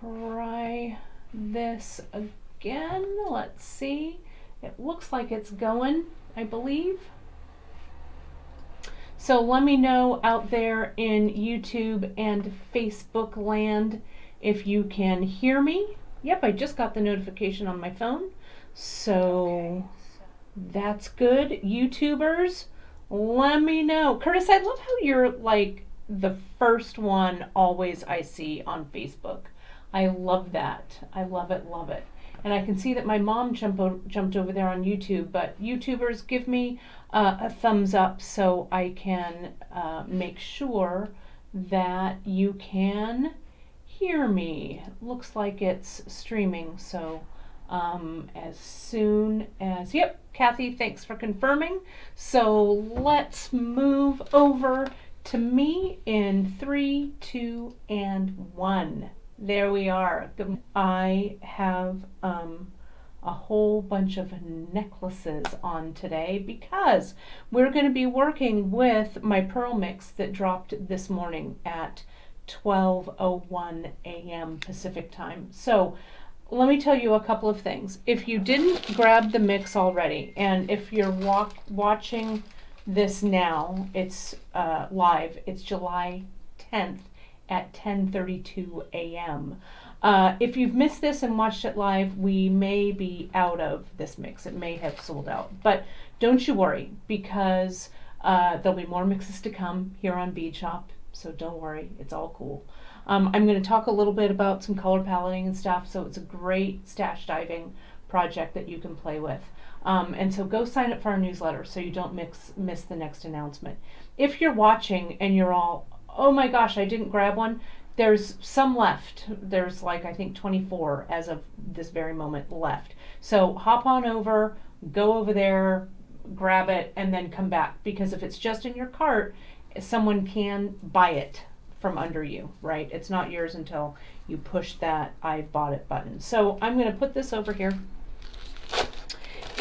try this again. Let's see. It looks like it's going, I believe. So let me know out there in YouTube and Facebook land if you can hear me. Yep, I just got the notification on my phone. So that's good. YouTubers, let me know. Curtis, I love how you're like the first one always I see on Facebook. I love that. I love it, love it. And I can see that my mom jumped over there on YouTube, but YouTubers, give me a thumbs up so I can make sure that you can hear me. Looks like it's streaming, so as soon as, yep, Kathy, thanks for confirming. So let's move over to me in 3, 2, and 1. There we are. I have a whole bunch of necklaces on today because we're going to be working with my pearl mix that dropped this morning at 12:01 a.m. Pacific time. So let me tell you a couple of things. If you didn't grab the mix already, and if you're watching this now, it's live. It's July 10th at 10:32 a.m. If you've missed this and watched it live, we may be out of this mix. It may have sold out. But don't you worry, because there'll be more mixes to come here on Bead Shop. So don't worry, it's all cool. I'm going to talk a little bit about some color paletting and stuff. So it's a great stash diving project that you can play with. And so go sign up for our newsletter so you don't miss the next announcement. If you're watching and you're all, oh my gosh, I didn't grab one, there's some left. There's like, I think 24 as of this very moment left. So hop on over, go over there, grab it, and then come back. Because if it's just in your cart, someone can buy it from under you, right? It's not yours until you push that I've bought it button. So I'm going to put this over here.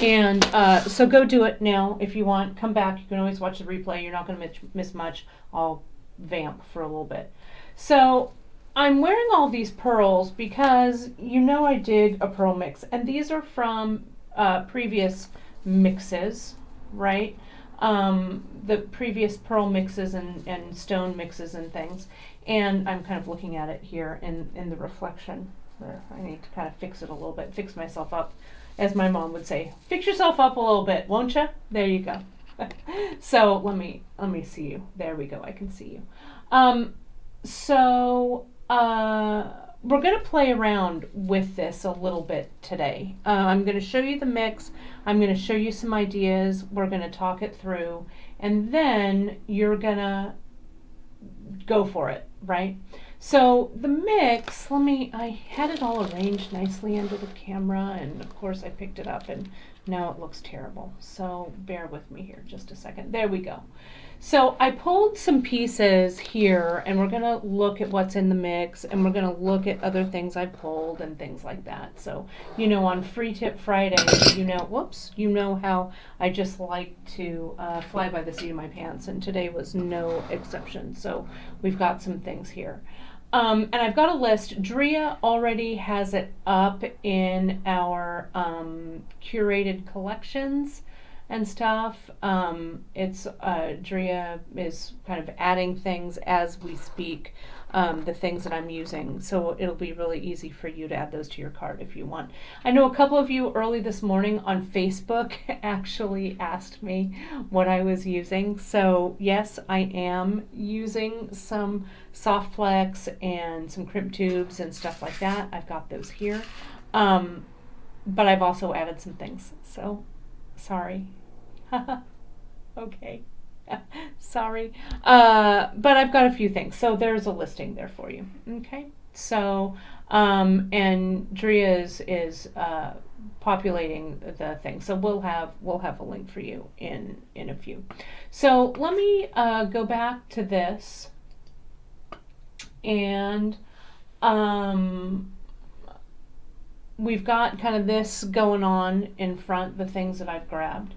And so go do it now if you want. Come back. You can always watch the replay. You're not going to miss much. I'll vamp for a little bit. So I'm wearing all these pearls because you know I did a pearl mix. And these are from previous mixes, right? The previous pearl mixes and stone mixes and things. And I'm kind of looking at it here in the reflection. There, I need to kind of fix it a little bit, fix myself up. As my mom would say, fix yourself up a little bit, won't you? There you go. So let me see you. There we go. I can see you. So we're going to play around with this a little bit today. I'm going to show you the mix. I'm going to show you some ideas. We're going to talk it through, and then you're going to go for it, right? So the mix, I had it all arranged nicely under the camera, and of course I picked it up and now it looks terrible. So bear with me here just a second. There we go. So I pulled some pieces here, and we're going to look at what's in the mix, and we're going to look at other things I pulled and things like that. So, you know, on Free Tip Friday, you know how I just like to fly by the seat of my pants, and today was no exception. So we've got some things here. And I've got a list. Drea already has it up in our curated collections and stuff. Drea is kind of adding things as we speak, the things that I'm using. So it'll be really easy for you to add those to your cart if you want. I know a couple of you early this morning on Facebook actually asked me what I was using. So yes, I am using some soft flex and some crimp tubes and stuff like that. I've got those here. But I've also added some things. So sorry. Okay. Sorry. But I've got a few things. So there's a listing there for you. Okay. So, and Drea is populating the thing. So we'll have a link for you in a few. So let me go back to this, and we've got kind of this going on in front, the things that I've grabbed.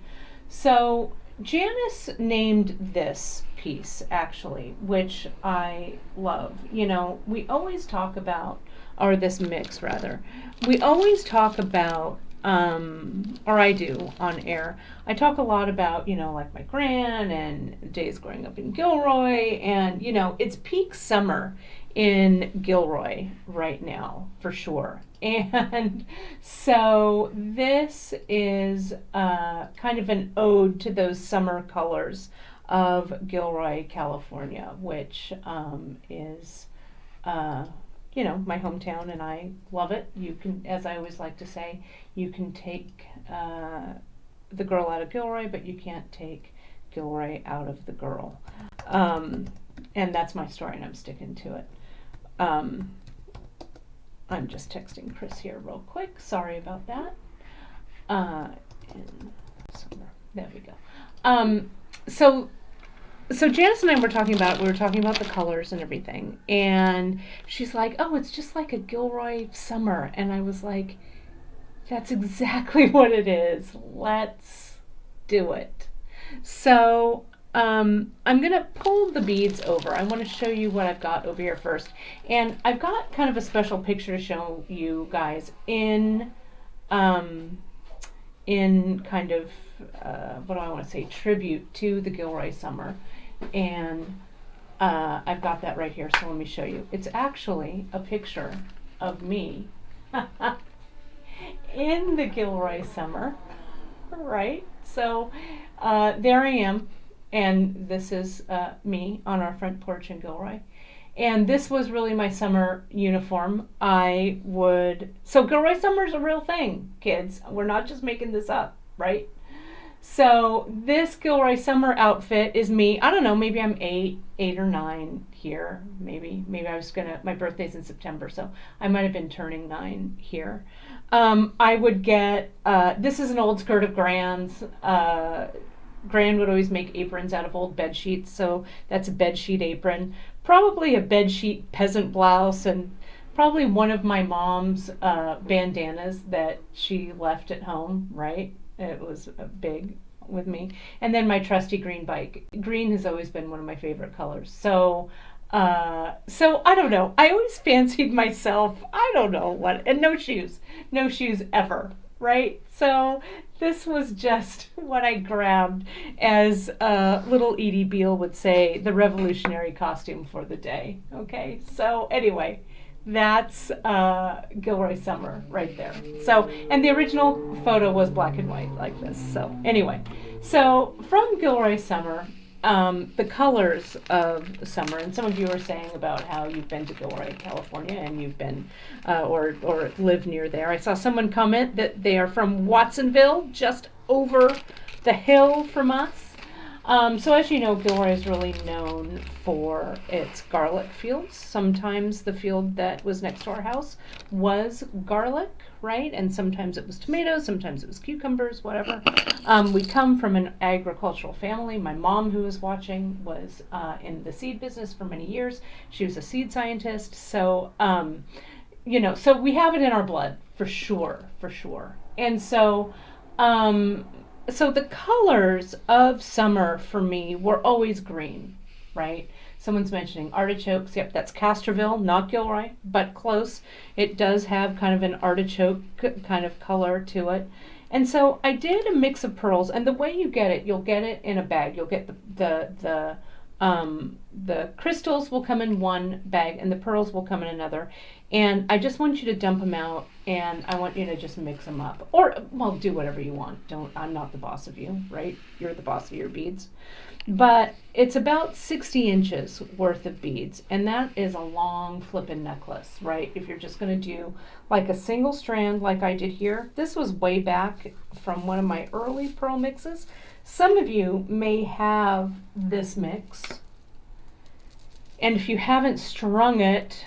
So Janice named this piece, actually, which I love. You know, we always talk about or this mix rather. We always talk about, or I do on air, I talk a lot about, like my gran and days growing up in Gilroy, and, it's peak summer in Gilroy right now, for sure. And so this is kind of an ode to those summer colors of Gilroy, California, which is my hometown, and I love it. You can, as I always like to say, you can take the girl out of Gilroy, but you can't take Gilroy out of the girl. And that's my story, and I'm sticking to it. I'm just texting Chris here real quick. Sorry about that. There we go. So Janice and I were talking about the colors and everything, and she's like, oh, it's just like a Gilroy summer. And I was like, that's exactly what it is. Let's do it. So I'm going to pull the beads over. I want to show you what I've got over here first. And I've got kind of a special picture to show you guys in kind of, what do I want to say, tribute to the Gilroy summer. And I've got that right here, so let me show you. It's actually a picture of me in the Gilroy summer, right? So there I am, and this is me on our front porch in Gilroy. And this was really my summer uniform. So Gilroy summer is a real thing, kids. We're not just making this up, right? So this Gilroy summer outfit is me. I don't know, maybe I'm eight or 9 here. Maybe my birthday's in September, so I might have been turning 9 here. I would get, this is an old skirt of Gran's. Gran would always make aprons out of old bed sheets, so that's a bed sheet apron. Probably a bed sheet peasant blouse, and probably one of my mom's bandanas that she left at home, right? It was big with me. And then my trusty green bike. Green has always been one of my favorite colors. So I don't know. I always fancied myself, I don't know what, and no shoes ever, right? So this was just what I grabbed, as little Edie Beale would say, the revolutionary costume for the day. Okay, so anyway, that's Gilroy summer right there. So, and the original photo was black and white like this. So anyway, so from Gilroy summer, the colors of summer, and some of you are saying about how you've been to Gilroy, California, and you've been or live near there. I saw someone comment that they are from Watsonville, just over the hill from us. So as you know, Gilroy is really known for its garlic fields. Sometimes the field that was next to our house was garlic, right? And sometimes it was tomatoes, sometimes it was cucumbers, whatever. We come from an agricultural family. My mom, who was watching, was in the seed business for many years. She was a seed scientist. So, so we have it in our blood, for sure. And so, so the colors of summer for me were always green, right? Someone's mentioning artichokes. Yep, that's Castroville, not Gilroy, but close. It does have kind of an artichoke kind of color to it. And so I did a mix of pearls, and the way you get it, you'll get it in a bag. You'll get the crystals will come in one bag, and the pearls will come in another. And I just want you to dump them out, and I want you to just mix them up. Or, well, do whatever you want. I'm not the boss of you, right? You're the boss of your beads. But it's about 60 inches worth of beads, and that is a long flippin' necklace, right? If you're just going to do like a single strand like I did here. This was way back from one of my early pearl mixes. Some of you may have this mix, and if you haven't strung it,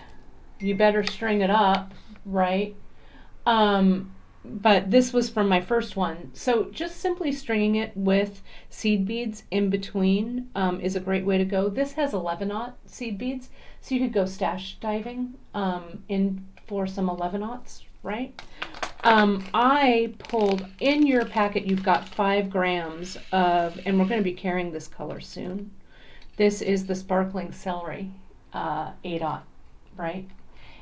you better string it up, right? But this was from my first one. So just simply stringing it with seed beads in between is a great way to go. This has 11-aught seed beads, so you could go stash diving in for some 11-aughts, right? I pulled, in your packet, you've got 5 grams of, and we're going to be carrying this color soon. This is the sparkling celery 8-aught, right?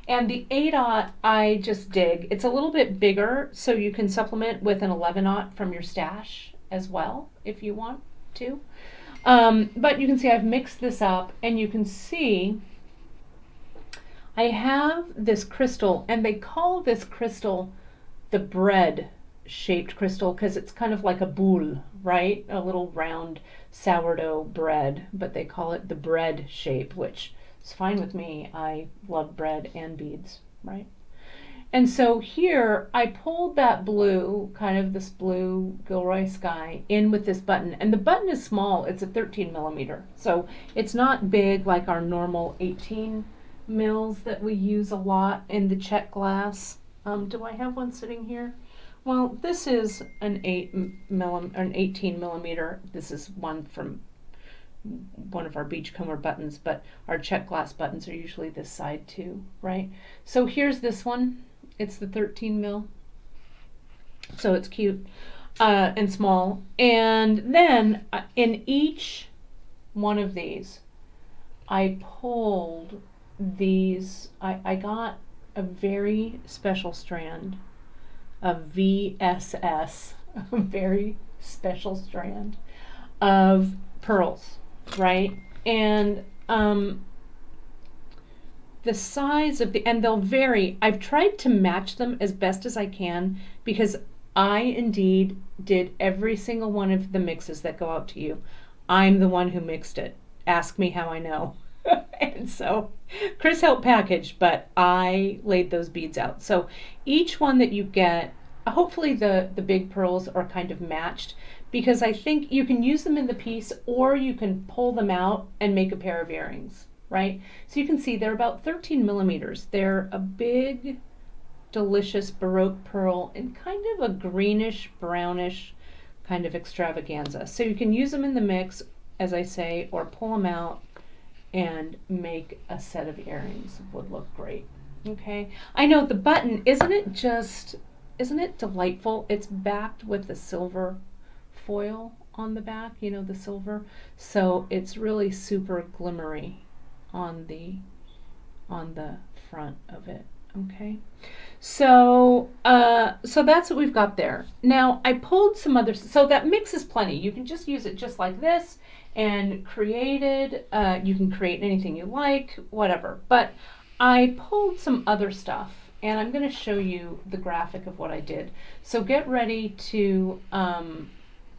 And the 8/0 I just dig. It's a little bit bigger, so you can supplement with an 11/0 from your stash as well if you want to. But you can see I've mixed this up, and you can see I have this crystal, and they call this crystal the bread shaped crystal because it's kind of like a boule, right? A little round sourdough bread, but they call it the bread shape, which is fine with me. I love bread and beads, right? And so here I pulled that blue, kind of this blue Gilroy sky, in with this button. And the button is small, it's a 13 millimeter. So it's not big like our normal 18 mils that we use a lot in the check glass. Do I have one sitting here? Well, this is an 18 millimeter. This is one from one of our beachcomber buttons, but our check glass buttons are usually this side too, right? So here's this one. It's the 13 mil. So it's cute and small. And then in each one of these, I pulled these. I got a very special strand of VSS, a very special strand of pearls, right? And the size of the, and they'll vary. I've tried to match them as best as I can because I indeed did every single one of the mixes that go out to you. I'm the one who mixed it. Ask me how I know. And so Chris helped package, but I laid those beads out. So each one that you get, hopefully the big pearls are kind of matched, because I think you can use them in the piece or you can pull them out and make a pair of earrings, right? So you can see they're about 13 millimeters. They're a big, delicious Baroque pearl in kind of a greenish, brownish kind of extravaganza. So you can use them in the mix, as I say, or pull them out and make a set of earrings. Would look great. Okay, I know the button, isn't it delightful? It's backed with the silver foil on the back, you know, the silver, so it's really super glimmery on the front of it. Okay, so so that's what we've got there. Now I pulled some other, so that mix is plenty. You can just use it just like this and created, you can create anything you like, whatever. But I pulled some other stuff, and I'm going to show you the graphic of what I did. So get ready to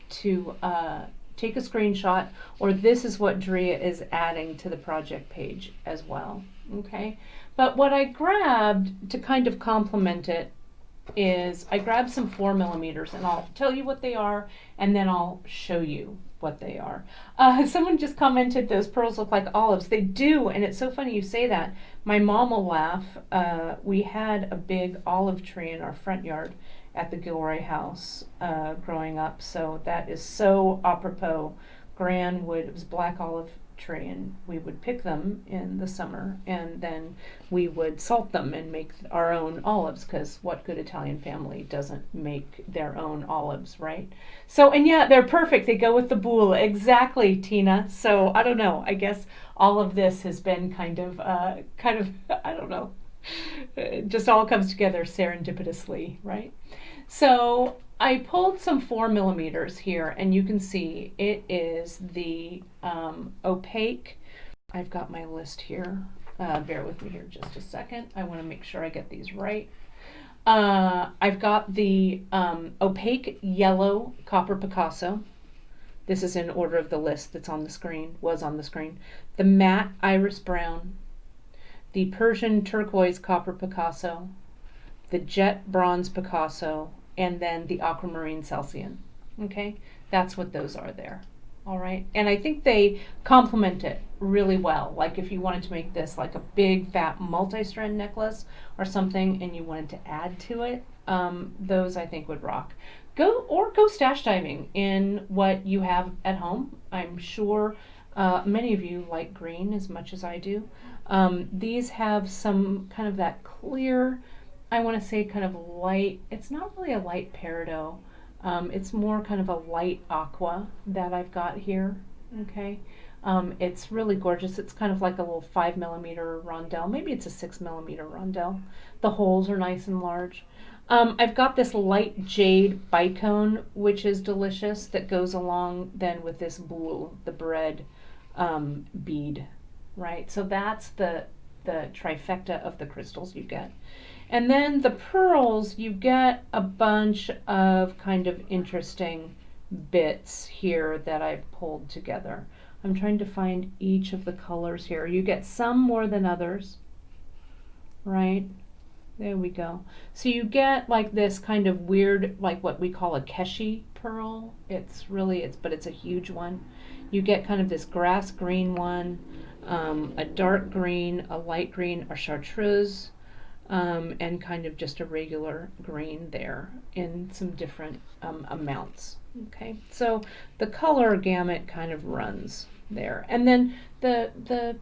take a screenshot, or this is what Drea is adding to the project page as well. Okay, but what I grabbed to kind of complement it is I grabbed some 4 millimeters, and I'll tell you what they are, and then I'll show you what they are. Someone just commented those pearls look like olives. They do, and it's so funny you say that. My mom will laugh. We had a big olive tree in our front yard at the Gilroy house growing up, so that is so apropos. Gran would, it was black olive tree, and we would pick them in the summer, and then we would salt them and make our own olives, because what good Italian family doesn't make their own olives, right? So, and yeah, they're perfect. They go with the boule. Exactly, Tina. So I don't know. I guess all of this has been kind of, I don't know, it just all comes together serendipitously, right? So I pulled some 4 millimeters here, and you can see it is the opaque. I've got my list here. Bear with me here just a second. I want to make sure I get these right. I've got the opaque yellow copper Picasso. This is in order of the list that's on the screen, was on the screen. The matte iris brown, the Persian turquoise copper Picasso, the jet bronze Picasso, and then the aquamarine Celsian. Okay, that's what those are there. All right, and I think they complement it really well. Like if you wanted to make this like a big fat multi-strand necklace or something, and you wanted to add to it, those I think would rock. Go stash diving in what you have at home. I'm sure many of you like green as much as I do. These have some kind of that clear, I want to say kind of light, it's not really a light peridot, it's more kind of a light aqua that I've got here, okay? It's really gorgeous. It's kind of like a little 5 millimeter rondelle. Maybe it's a 6 millimeter rondelle. The holes are nice and large. I've got this light jade bicone, which is delicious, that goes along then with this blue, the bread bead, right? So that's the trifecta of the crystals you get. And then the pearls, you get a bunch of kind of interesting bits here that I've pulled together. I'm trying to find each of the colors here. You get some more than others, right? There we go. So you get like this kind of weird, like what we call a keshi pearl. But it's a huge one. You get kind of this grass green one, a dark green, a light green, a chartreuse, and kind of just a regular green there in some different amounts. Okay, so the color gamut kind of runs there. And then the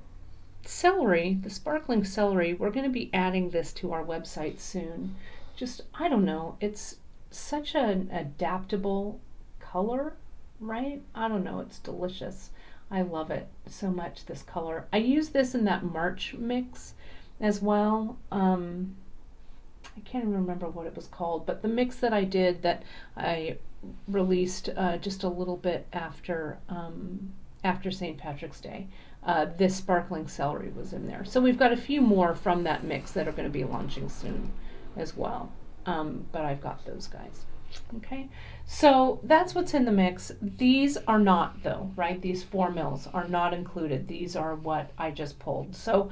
celery, the sparkling celery, we're going to be adding this to our website soon. Just, I don't know, it's such an adaptable color, right? I don't know, it's delicious. I love it so much, this color. I use this in that March mix as well. I can't even remember what it was called, but the mix that I did that I released just a little bit after St. Patrick's Day, this sparkling celery was in there. So we've got a few more from that mix that are going to be launching soon as well. But I've got those guys. Okay, so that's what's in the mix. These are not, though, right? These 4 mils are not included. These are what I just pulled. So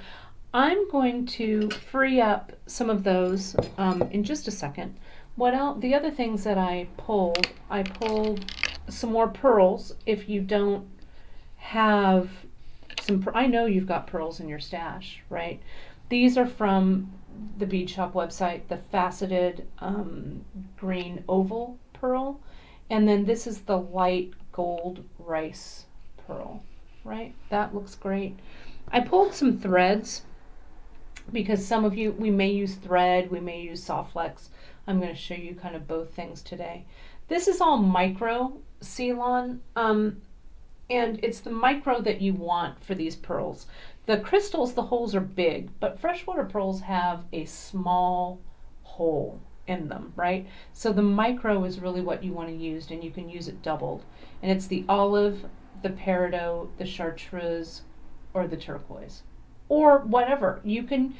I'm going to free up some of those in just a second. What else? The other things that I pulled some more pearls. If you don't have some, I know you've got pearls in your stash, right? These are from the Bead Shop website, the faceted green oval pearl, and then this is the light gold rice pearl, right? That looks great. I pulled some threads because some of you, we may use thread, we may use soft flex. I'm going to show you kind of both things today. This is all micro Ceylon, and it's the micro that you want for these pearls. The crystals, the holes are big, but freshwater pearls have a small hole in them, right? So the micro is really what you want to use, and you can use it doubled. And it's the olive, the peridot, the chartreuse, or the turquoise, or whatever. You can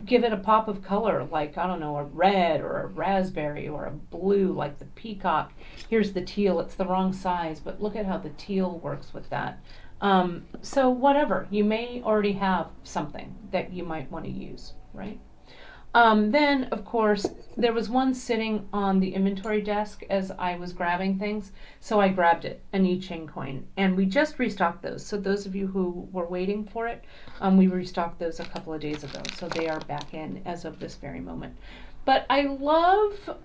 give it a pop of color, like, I don't know, a red or a raspberry or a blue, like the peacock. Here's the teal. It's the wrong size, but look at how the teal works with that. So whatever, you may already have something that you might want to use, right? Then, of course, there was one sitting on the inventory desk as I was grabbing things, so I grabbed it, an I Ching coin, and we just restocked those. So those of you who were waiting for it, we restocked those a couple of days ago, so they are back in as of this very moment. But I love,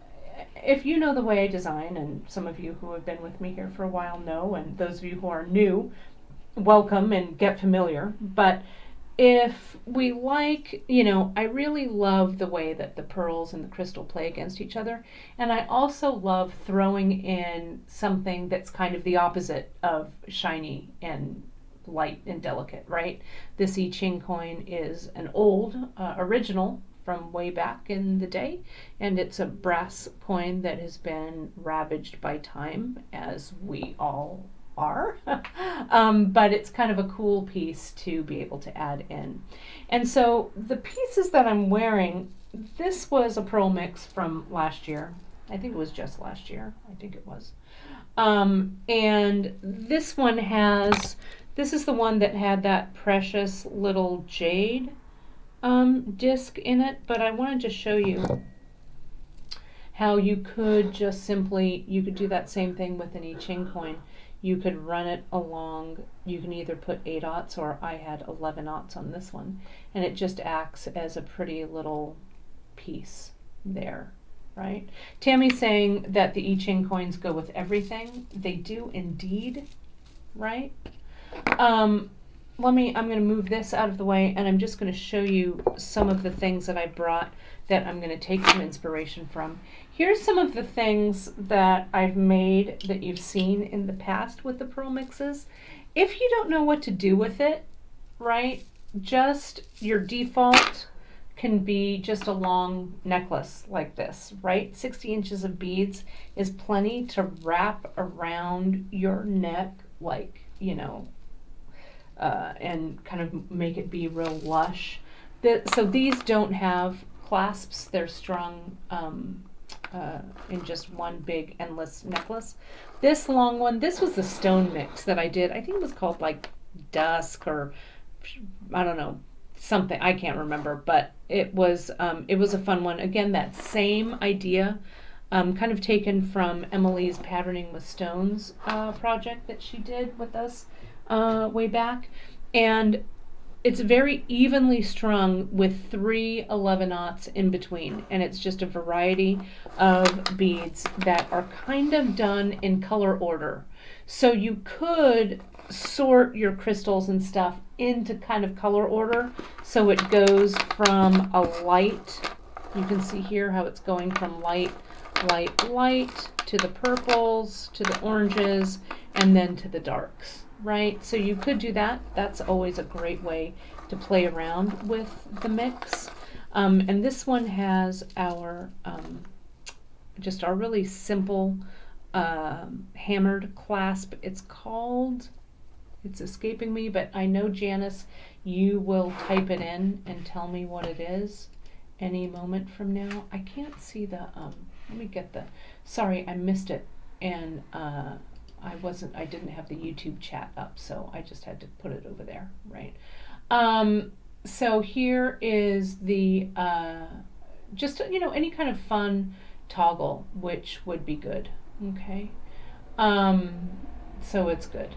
if you know the way I design, and some of you who have been with me here for a while know, and those of you who are new, welcome and get familiar. But if we like, I really love the way that the pearls and the crystal play against each other. And I also love throwing in something that's kind of the opposite of shiny and light and delicate, right? This I Ching coin is an old, original from way back in the day. And it's a brass coin that has been ravaged by time, as we all are, but it's kind of a cool piece to be able to add in. And so the pieces that I'm wearing, this was a pearl mix from last year. I think it was just last year. I think it was. And this one this is the one that had that precious little jade disc in it, but I wanted to show you how you could just simply, you could do that same thing with an I Ching coin. You could run it along, you can either put 8/0 or I had 11/0 on this one, and it just acts as a pretty little piece there, right? Tammy's saying that the I Ching coins go with everything. They do indeed, right? I'm going to move this out of the way, and I'm just going to show you some of the things that I brought that I'm going to take some inspiration from. Here's some of the things that I've made that you've seen in the past with the pearl mixes, if you don't know what to do with it, right, just your default can be just a long necklace like this, right? 60 inches of beads is plenty to wrap around your neck, like, and kind of make it be real lush. So these don't have clasps, they're strung in just one big endless necklace. This long one, this was the stone mix that I did. I think it was called like Dusk, or I don't know, something, I can't remember, but it was a fun one. Again, that same idea, kind of taken from Emily's Patterning with Stones project that she did with us way back. And it's very evenly strung with 3 11-aughts in between, and it's just a variety of beads that are kind of done in color order. So you could sort your crystals and stuff into kind of color order, so it goes from a light, you can see here how it's going from light, light, light, to the purples, to the oranges, and then to the darks, right? So you could do that. That's always a great way to play around with the mix. And this one has our just our really simple hammered clasp. It's escaping me, but I know, Janice, you will type it in and tell me what it is any moment from now. I can't see the let me get sorry, I missed it, and I didn't have the YouTube chat up, so I just had to put it over there, right? So here is the just any kind of fun toggle, which would be good. Okay, so it's good.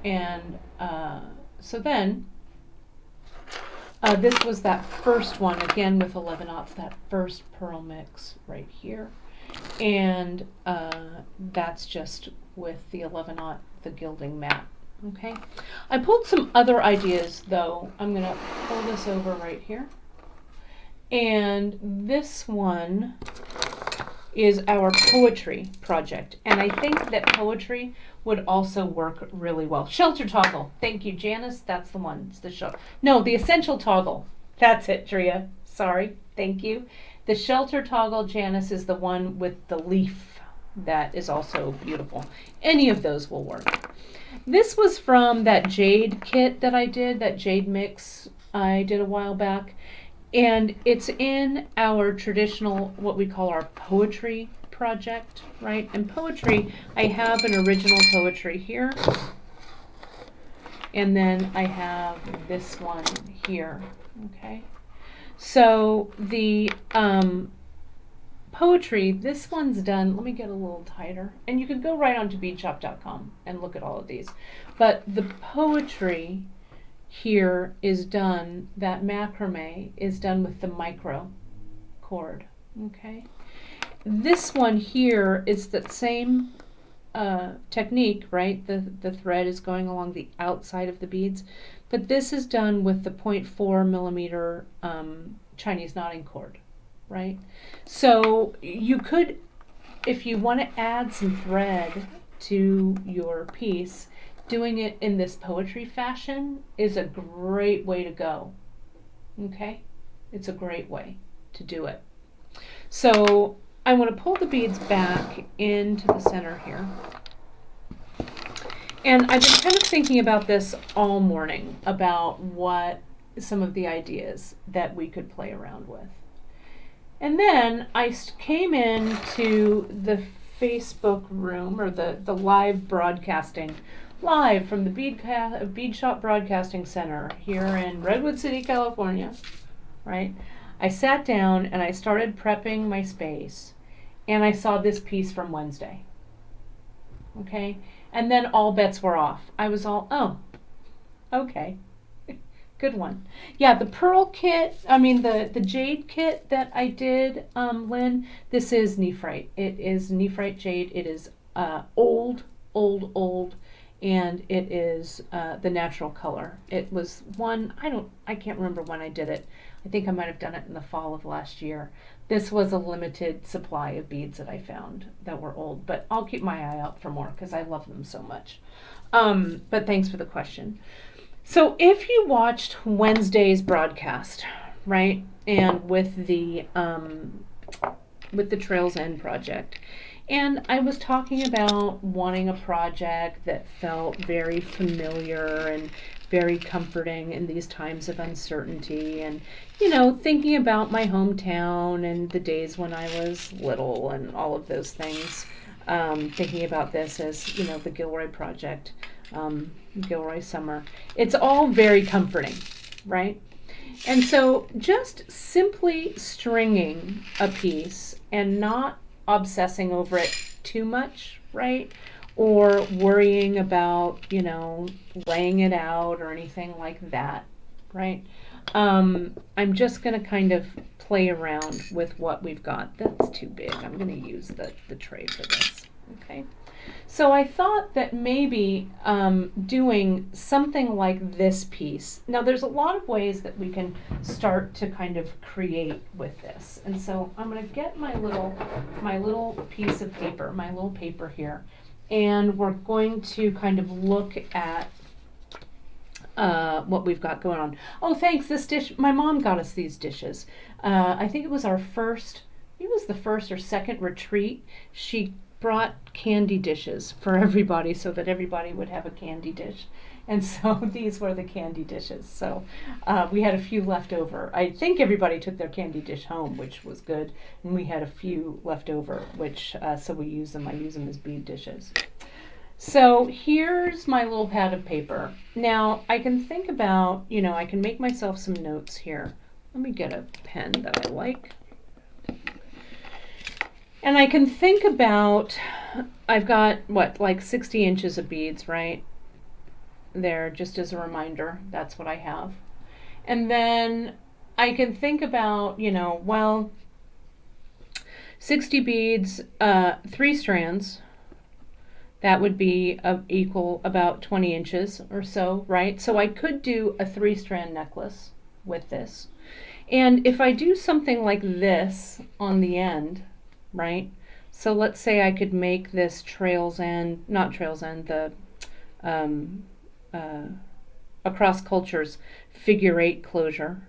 And so then this was that first one, again with 11-aughts, that first pearl mix right here. And that's just with the 11-aught, the gilding matte. Okay, I pulled some other ideas though. I'm going to pull this over right here. And this one is our poetry project. And I think that poetry would also work really well. Shelter toggle. Thank you, Janice. That's the one. It's the shelter. No, the essential toggle. That's it, Drea. Sorry. Thank you. The shelter toggle, Janice, is the one with the leaf that is also beautiful. Any of those will work. This was from that jade kit that I did, that jade mix I did a while back. And it's in our traditional, what we call our poetry project, right? And poetry, I have an original poetry here. And then I have this one here, okay? So the poetry, this one's done, let me get a little tighter. And you can go right onto beadshop.com and look at all of these. But the poetry here is done, that macrame is done with the micro cord, okay? This one here is that same technique, right? The thread is going along the outside of the beads, but this is done with the 0.4 millimeter Chinese knotting cord, right? So you could, if you want to add some thread to your piece, doing it in this poetry fashion is a great way to go, okay? It's a great way to do it. So I want to pull the beads back into the center here. And I've been kind of thinking about this all morning, about what some of the ideas that we could play around with. And then I came into the Facebook room, or the live broadcasting, live from the Bead Shop Broadcasting Center here in Redwood City, California, right? I sat down and I started prepping my space, and I saw this piece from Wednesday, okay? And then all bets were off. I was all, oh, okay, good one. Yeah, the pearl kit, the jade kit that I did, Lynn, this is nephrite. It is nephrite jade. It is old, and it is the natural color. It was one, I can't remember when I did it. I think I might have done it in the fall of last year. This was a limited supply of beads that I found that were old, but I'll keep my eye out for more because I love them so much. But thanks for the question. So if you watched Wednesday's broadcast, right, and with the Trails End project, and I was talking about wanting a project that felt very familiar and very comforting in these times of uncertainty, and thinking about my hometown and the days when I was little and all of those things, thinking about this as the Gilroy project, Gilroy summer. It's all very comforting, right? And so just simply stringing a piece and not obsessing over it too much, right? Or worrying about, laying it out or anything like that, right? I'm just going to kind of play around with what we've got. That's too big. I'm going to use the tray for this, okay? So I thought that maybe doing something like this piece. Now there's a lot of ways that we can start to kind of create with this. And so I'm going to get my little piece of paper, my little paper here, and we're going to kind of look at what we've got going on. Oh, thanks. This dish, my mom got us these dishes. I think it was the first or second retreat. She brought candy dishes for everybody so that everybody would have a candy dish. And so these were the candy dishes. So we had a few left over. I think everybody took their candy dish home, which was good. And we had a few left over, which, so we use them. I use them as bead dishes. So here's my little pad of paper. Now I can think about, I can make myself some notes here. Let me get a pen that I like. And I can think about, I've got, like 60 inches of beads, right? There, just as a reminder, that's what I have. And then I can think about, 60 beads, 3 strands. That would be equal about 20 inches or so, right? So I could do a 3-strand necklace with this. And if I do something like this on the end, right? So let's say I could make this the Across Cultures figure 8 closure,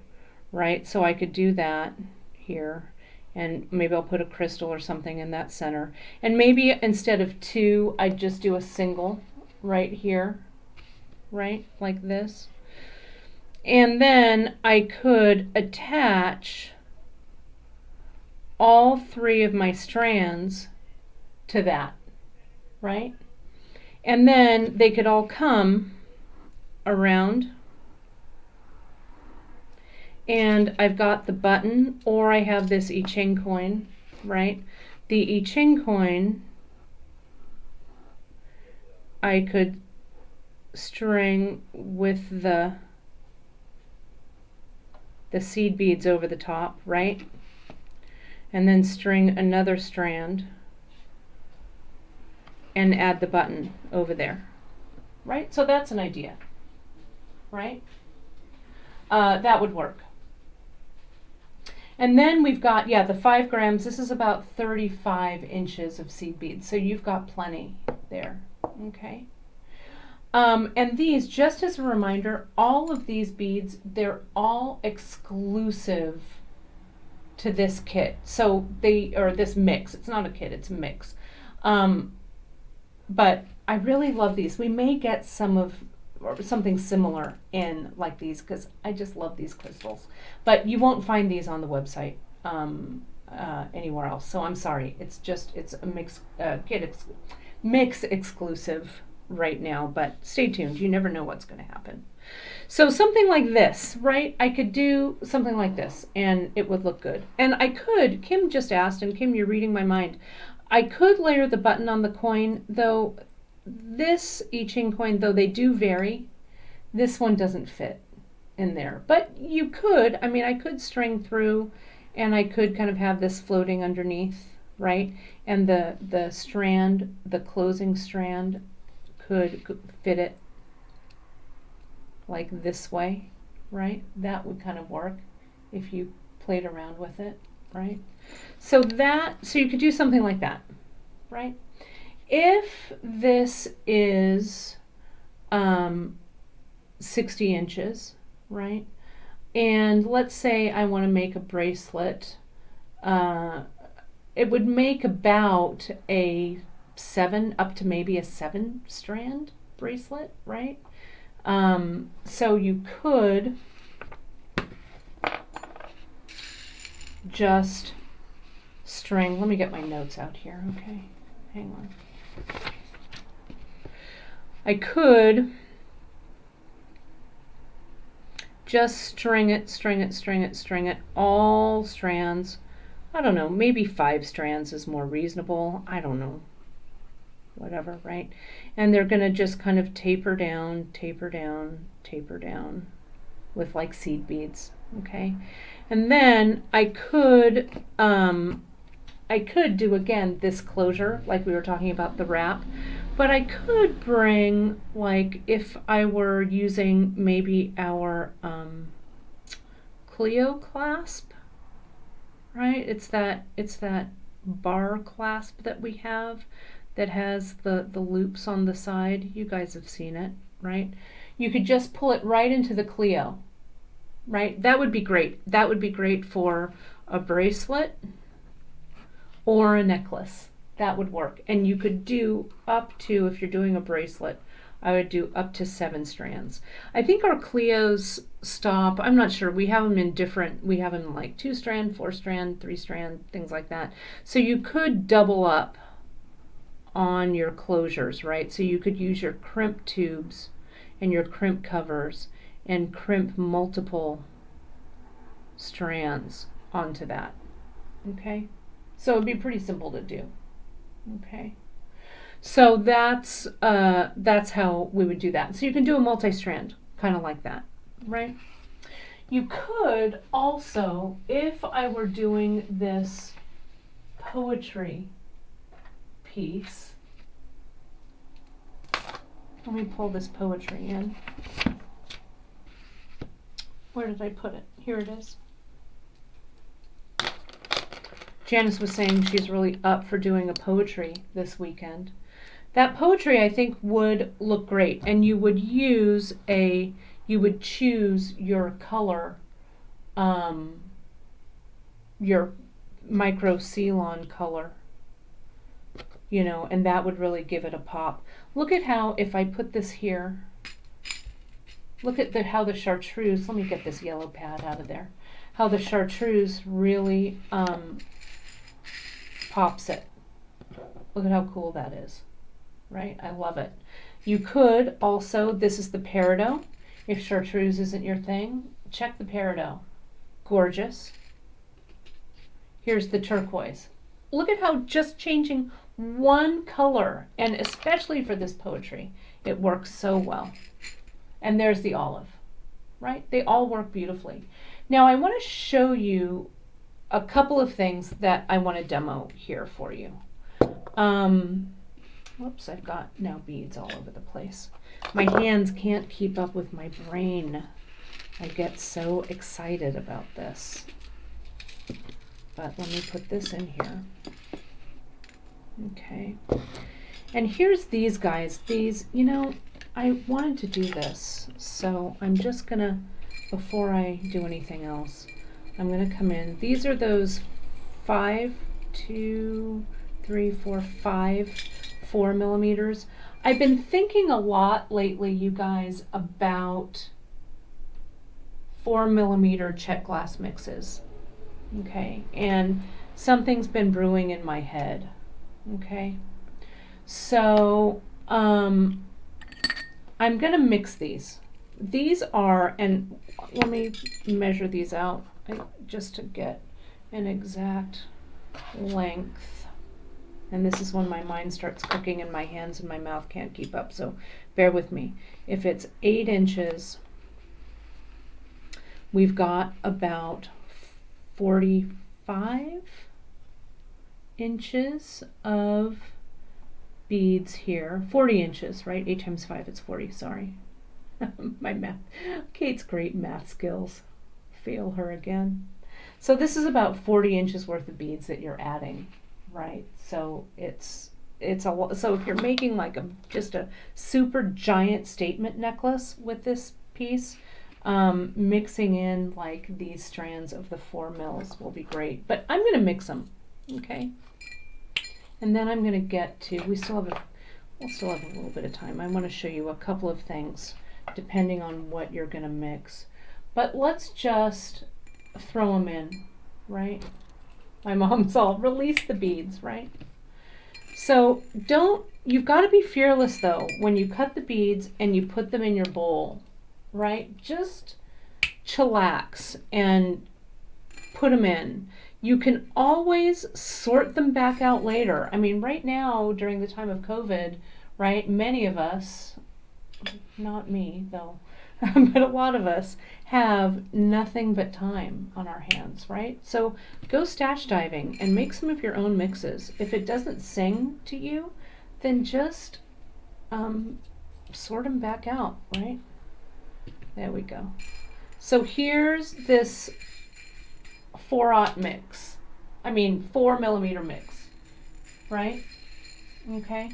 right? So I could do that here, and maybe I'll put a crystal or something in that center. And maybe instead of 2, I'd just do a single right here, right? Like this. And then I could attach all 3 of my strands to that, right? And then they could all come around. And I've got the button, or I have this I Ching coin, right? The I Ching coin, I could string with the seed beads over the top, right? And then string another strand and add the button over there, right? So that's an idea, right? That would work. And then we've got, the 5 grams. This is about 35 inches of seed beads. So you've got plenty there, okay? And these, just as a reminder, all of these beads, they're all exclusive to this kit. So this mix. It's not a kit, it's a mix. But I really love these. We may get something similar in like these, because I just love these crystals. But you won't find these on the website anywhere else. So I'm sorry. It's a mix mix exclusive right now. But stay tuned. You never know what's going to happen. So something like this, right? I could do something like this and it would look good. And I could, Kim just asked, and Kim, you're reading my mind. I could layer the button on the coin, though this I Ching coin, though they do vary, this one doesn't fit in there. But you could, I could string through and I could kind of have this floating underneath, right? And the strand, the closing strand could fit it like this way, right? That would kind of work if you played around with it, right? So you could do something like that, right? If this is 60 inches, right? And let's say I want to make a bracelet, it would make about a 7 up to maybe a 7 strand bracelet, right? So you could just string, let me get my notes out here, okay? Hang on. I could just string it, all strands. I don't know, maybe 5 strands is more reasonable. I don't know. Whatever, right? And they're going to just kind of taper down with like seed beads, okay? And then I could do again this closure like we were talking about the wrap, but I could bring, like if I were using maybe our Clio clasp, right? It's that bar clasp that we have that has the loops on the side. You guys have seen it, right? You could just pull it right into the Clio, right? That would be great. That would be great for a bracelet or a necklace. That would work. And you could do up to, if you're doing a bracelet, I would do up to 7 strands. I think our Clios stop, I'm not sure, we have them in different, we have them like 2 strand, 4 strand, 3 strand, things like that. So you could double up on your closures, right? So you could use your crimp tubes and your crimp covers and crimp multiple strands onto that, okay? So it'd be pretty simple to do, okay? So that's how we would do that. So you can do a multi-strand, kind of like that, right? You could also, if I were doing this poetry piece, let me pull this poetry in. Where did I put it? Here it is. Janice was saying she's really up for doing a poetry this weekend. That poetry I think would look great, and you would choose your color, your micro Ceylon color, you know, and that would really give it a pop. Look at how, if I put this here, look at how the chartreuse, let me get this yellow pad out of there, how the chartreuse really pops it. Look at how cool that is, right? I love it. You could also, this is the peridot. If chartreuse isn't your thing, check the peridot. Gorgeous. Here's the turquoise. Look at how just changing one color, and especially for this poetry, it works so well. And there's the olive, right? They all work beautifully. Now I want to show you a couple of things that I want to demo here for you. Whoops, I've got now beads all over the place. My hands can't keep up with my brain. I get so excited about this. But let me put this in here. Okay. And here's these guys. These, you know, I wanted to do this, so I'm just gonna, before I do anything else, I'm gonna come in. These are those 5, 2, 3, 4, 5, 4 millimeters. I've been thinking a lot lately, you guys, about 4 millimeter check glass mixes. Okay, and something's been brewing in my head. Okay, so I'm gonna mix these. These are, and let me measure these out just to get an exact length. And this is when my mind starts cooking and my hands and my mouth can't keep up, so bear with me. If it's 8 inches, we've got about 45 inches of beads here. 40 inches, right? 8 times 5, it's 40, sorry. My math. Kate's great math skills. Fail her again. So this is about 40 inches worth of beads that you're adding, right? So it's a lot. So if you're making like just a super giant statement necklace with this piece, mixing in like these strands of the 4 mils will be great. But I'm going to mix them, okay? And then I'm going to get to, we'll still have a little bit of time. I want to show you a couple of things depending on what you're going to mix. But let's just throw them in, right? My mom's all, release the beads, right? So you've got to be fearless though when you cut the beads and you put them in your bowl, right? Just chillax and put them in. You can always sort them back out later. I mean, right now, during the time of COVID, right, many of us, not me though, but a lot of us have nothing but time on our hands, right? So go stash diving and make some of your own mixes. If it doesn't sing to you, then just sort them back out, right? There we go. So here's this 4/0 mix. I mean 4mm mix, right? Okay.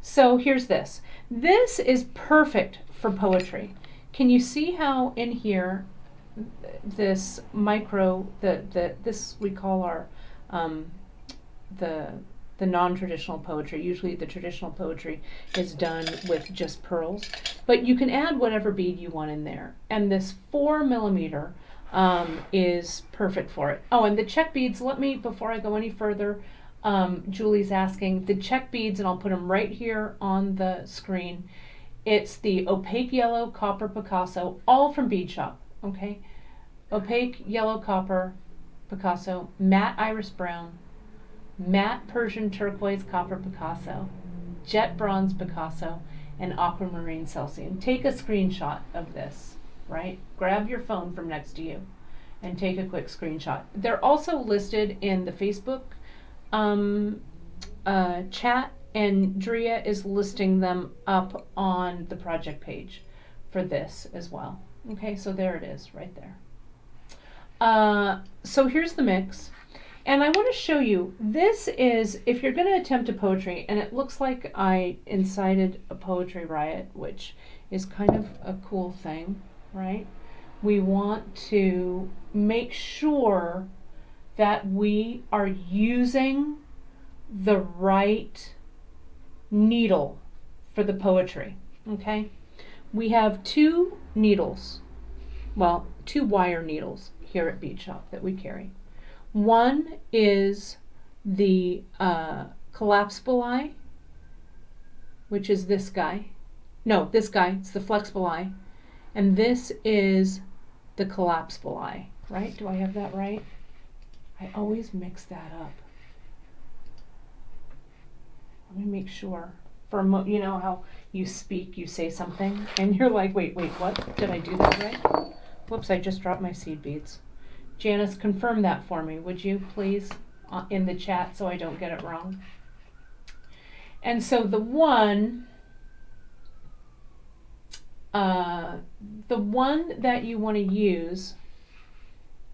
So here's this. This is perfect for poetry. Can you see how in here this micro, this we call our the non-traditional poetry. Usually the traditional poetry is done with just pearls, but you can add whatever bead you want in there. And this 4mm is perfect for it. Oh, and the check beads, before I go any further, Julie's asking, the check beads, and I'll put them right here on the screen. It's the opaque yellow, copper, Picasso, all from Bead Shop, okay? Opaque yellow, copper, Picasso, matte iris brown, matte Persian turquoise, copper, Picasso, jet bronze, Picasso, and aquamarine Celsium. Take a screenshot of this, right? Grab your phone from next to you and take a quick screenshot. They're also listed in the Facebook chat, and Drea is listing them up on the project page for this as well. Okay, so there it is right there. So here's the mix. And I want to show you, this is, if you're going to attempt a poetry, and it looks like I incited a poetry riot, which is kind of a cool thing, right? We want to make sure that we are using the right needle for the poetry, okay? We have 2 needles, well, 2 wire needles here at Bead Shop that we carry. One is the collapsible eye, which is this guy. No, this guy, it's the flexible eye. And this is the collapsible eye, right? Do I have that right? I always mix that up. Let me make sure. You know how you speak, you say something, and you're like, wait, what? Did I do that right? Whoops, I just dropped my seed beads. Janice, confirm that for me, would you please, in the chat so I don't get it wrong. And so the one that you want to use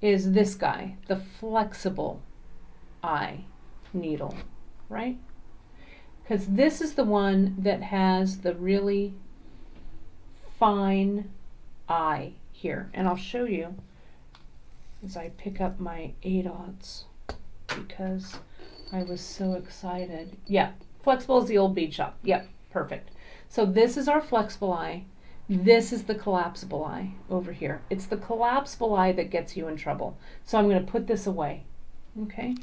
is this guy, the flexible eye needle, right? Because this is the one that has the really fine eye here. And I'll show you as I pick up my 8/0 because I was so excited. Yeah, flexible is the old Bead Shop. Yep, perfect. So this is our flexible eye. This is the collapsible eye over here. It's the collapsible eye that gets you in trouble. So I'm going to put this away. Okay.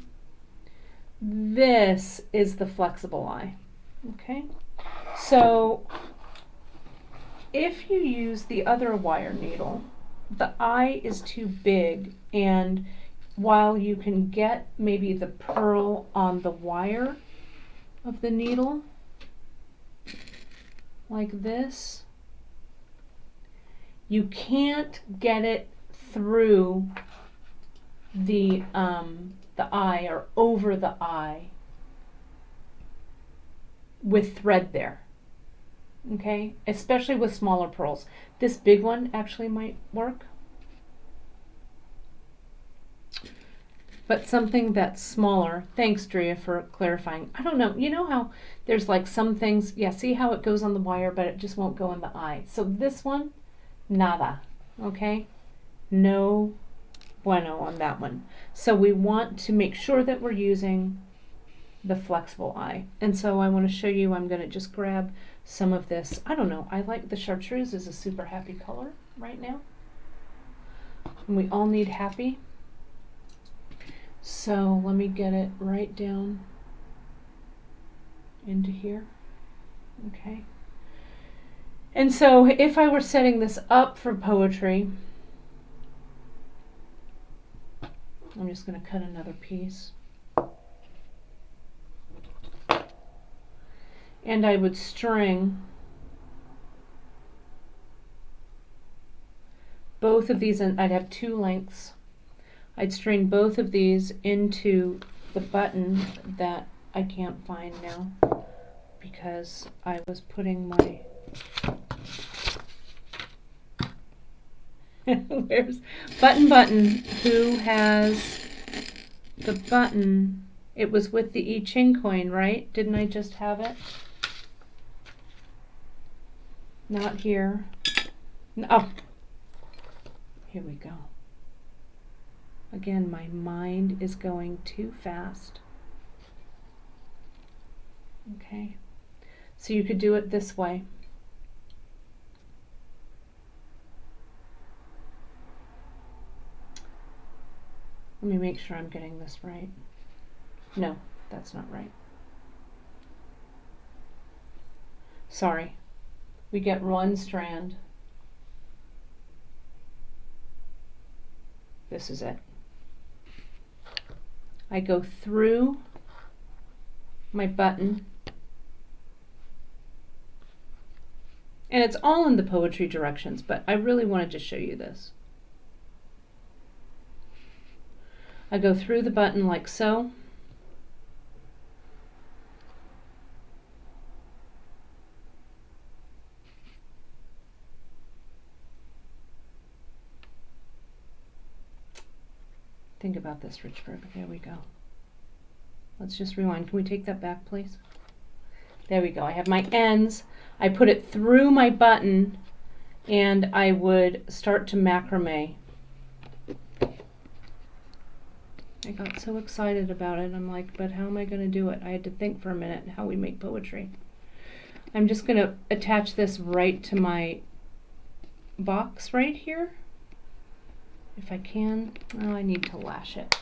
This is the flexible eye. Okay. So if you use the other wire needle, the eye is too big, and while you can get maybe the pearl on the wire of the needle like this, you can't get it through the eye or over the eye with thread there. Okay, especially with smaller pearls. This big one actually might work. but something that's smaller. Thanks, Drea, for clarifying. I don't know. You know how there's like some things, yeah, see how it goes on the wire, but it just won't go in the eye. So this one, nada, okay? No bueno on that one. So we want to make sure that we're using the flexible eye. And so I want to show you, I'm going to just grab some of this. I don't know, I like the chartreuse is a super happy color right now. And we all need happy. So let me get it right down into here. Okay. And so if I were setting this up for poetry, I'm just going to cut another piece. And I would string both of these, and I'd have two lengths. I'd string both of these into the button that I can't find now because I was putting my where's button, who has the button? It was with the I Ching coin, right? Didn't I just have it? Not here. Oh, here we go. Again, my mind is going too fast. Okay, so you could do it this way. Let me make sure I'm getting this right. No, that's not right. Sorry. We get one strand. This is it. I go through my button, and it's all in the poetry directions, but I really wanted to show you this. I go through the button like so. Think about this, Richburg. There we go. Let's just rewind. Can we take that back, please? There we go. I have my ends. I put it through my button, and I would start to macrame. I got so excited about it. I'm like, but how am I going to do it? I had to think for a minute how we make poetry. I'm just going to attach this right to my box right here. If I can. Oh, I need to lash it.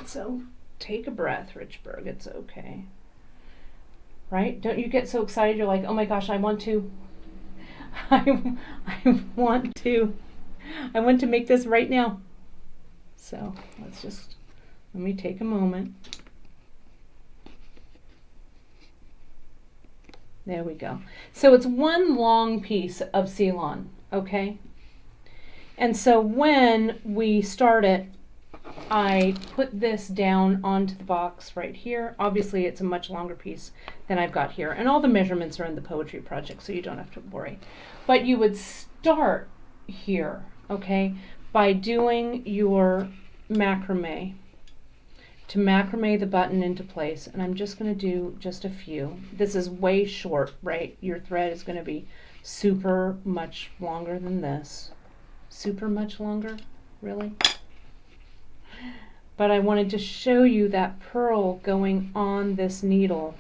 So take a breath, Richburg. It's okay. Right? Don't you get so excited? You're like, oh my gosh, I want to make this right now. So let me take a moment. There we go. So it's one long piece of Ceylon, okay? And so when we start it, I put this down onto the box right here. Obviously, it's a much longer piece than I've got here. And all the measurements are in the poetry project, so you don't have to worry. But you would start here, okay, by doing your macrame to macrame the button into place. And I'm just going to do just a few. This is way short, right? Your thread is going to be super much longer than this. Super much longer, really? But I wanted to show you that pearl going on this needle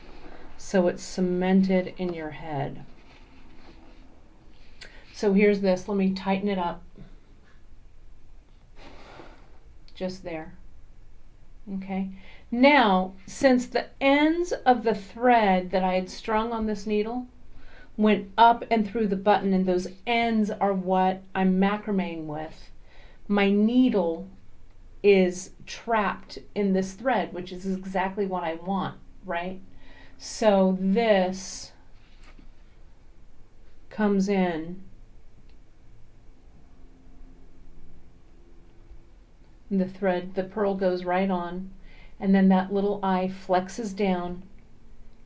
so it's cemented in your head. So here's this. Let me tighten it up. Just there. Okay. Now, since the ends of the thread that I had strung on this needle went up and through the button, and those ends are what I'm macrameing with, my needle is trapped in this thread, which is exactly what I want, right? So this comes in, and the thread, the pearl goes right on, and then that little eye flexes down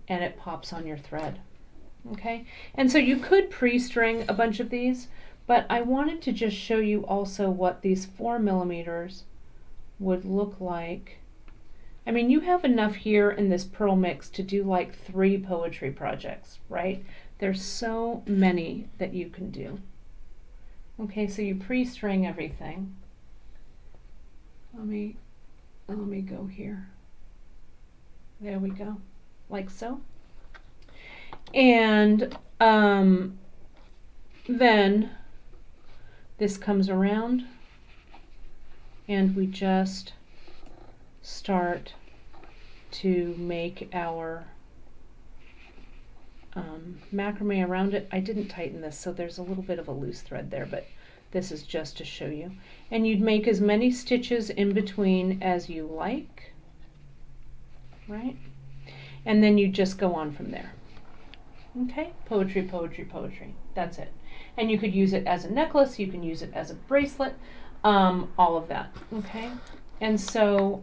and it pops on your thread. Okay, and so you could pre-string a bunch of these, but I wanted to just show you also what these 4 millimeters would look like. I mean, you have enough here in this pearl mix to do like 3 poetry projects, right? There's so many that you can do. Okay, so you pre-string everything. Let me go here. There we go, like so. And then this comes around and we just start to make our macrame around it. I didn't tighten this, so there's a little bit of a loose thread there, but this is just to show you. And you'd make as many stitches in between as you like, right? And then you just go on from there. Okay, poetry, poetry, poetry. That's it. And you could use it as a necklace, you can use it as a bracelet, all of that. Okay, and so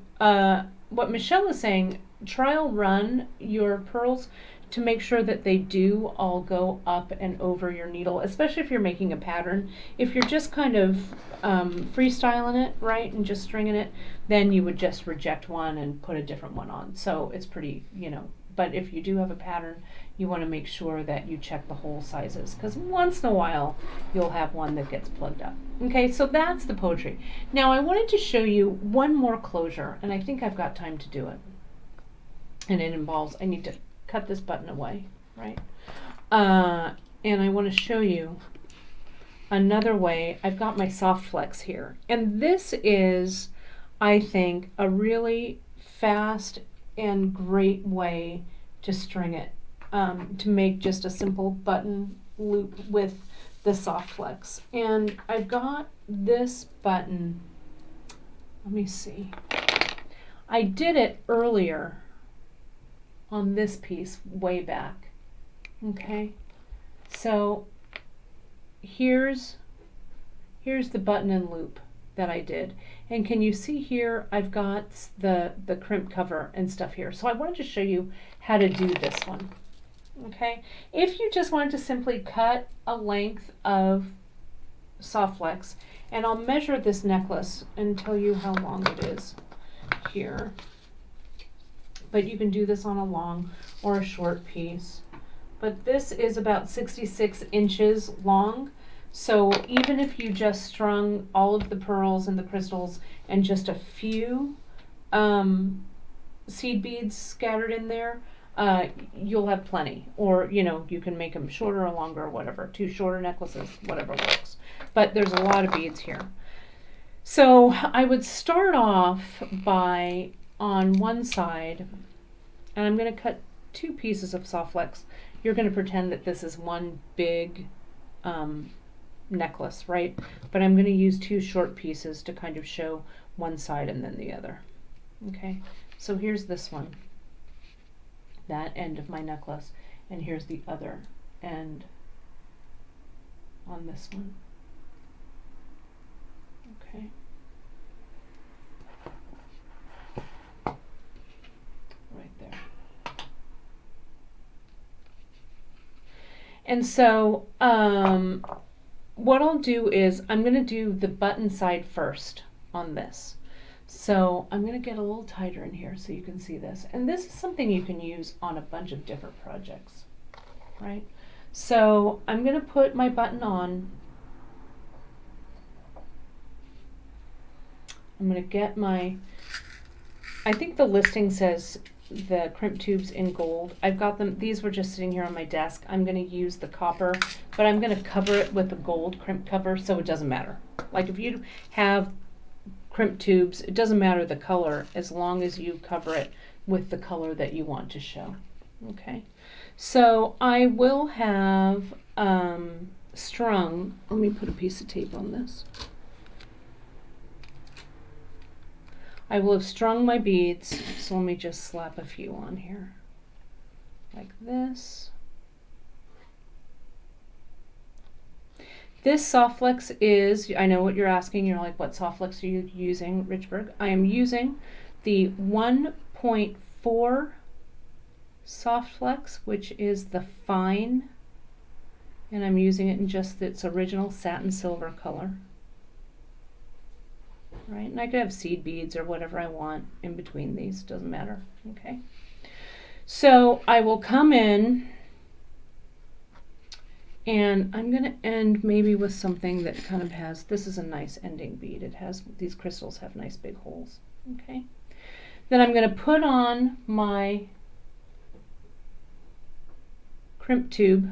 what Michelle is saying, trial run your pearls to make sure that they do all go up and over your needle, especially if you're making a pattern. If you're just kind of freestyling it, right, and just stringing it, then you would just reject one and put a different one on. So it's pretty, you know, but if you do have a pattern, you want to make sure that you check the hole sizes, because once in a while you'll have one that gets plugged up. Okay, so that's the poetry. Now I wanted to show you one more closure, and I think I've got time to do it. And it involves, I need to cut this button away, right? And I want to show you another way. I've got my soft flex here, and this is, I think, a really fast and great way to string it, to make just a simple button loop with the soft flex. And I've got this button, let me see, I did it earlier on this piece way back. Okay, so here's the button and loop that I did, and can you see here I've got the crimp cover and stuff here. So I wanted to show you how to do this one. Okay, if you just wanted to simply cut a length of soft flex, and I'll measure this necklace and tell you how long it is here, but you can do this on a long or a short piece. But this is about 66 inches long. So even if you just strung all of the pearls and the crystals and just a few seed beads scattered in there, you'll have plenty. Or, you know, you can make them shorter or longer or whatever. 2 shorter necklaces, whatever works. But there's a lot of beads here. So I would start off by, on one side, and I'm going to cut 2 pieces of soft flex. You're going to pretend that this is one big necklace, right? But I'm going to use 2 short pieces to kind of show one side and then the other. Okay, so here's this one, that end of my necklace, and here's the other end on this one. Okay. Right there. And so what I'll do is I'm going to do the button side first on this. So I'm going to get a little tighter in here so you can see this. And this is something you can use on a bunch of different projects, right? So I'm going to put my button on. I'm going to get my, I think the listing says the crimp tubes in gold. I've got them, these were just sitting here on my desk. I'm going to use the copper, but I'm going to cover it with the gold crimp cover so it doesn't matter. Like if you have crimp tubes, it doesn't matter the color as long as you cover it with the color that you want to show. Okay, so I will have strung, let me put a piece of tape on this. I will have strung my beads, so let me just slap a few on here, like this. This soft flex is, I know what you're asking, you're like, what soft flex are you using, Richburg? I am using the 1.4 soft flex, which is the fine, and I'm using it in just its original satin silver color. right? And I could have seed beads or whatever I want in between these, doesn't matter, okay? So I will come in and I'm going to end maybe with something that kind of has, this is a nice ending bead. It has, these crystals have nice big holes, okay? Then I'm going to put on my crimp tube.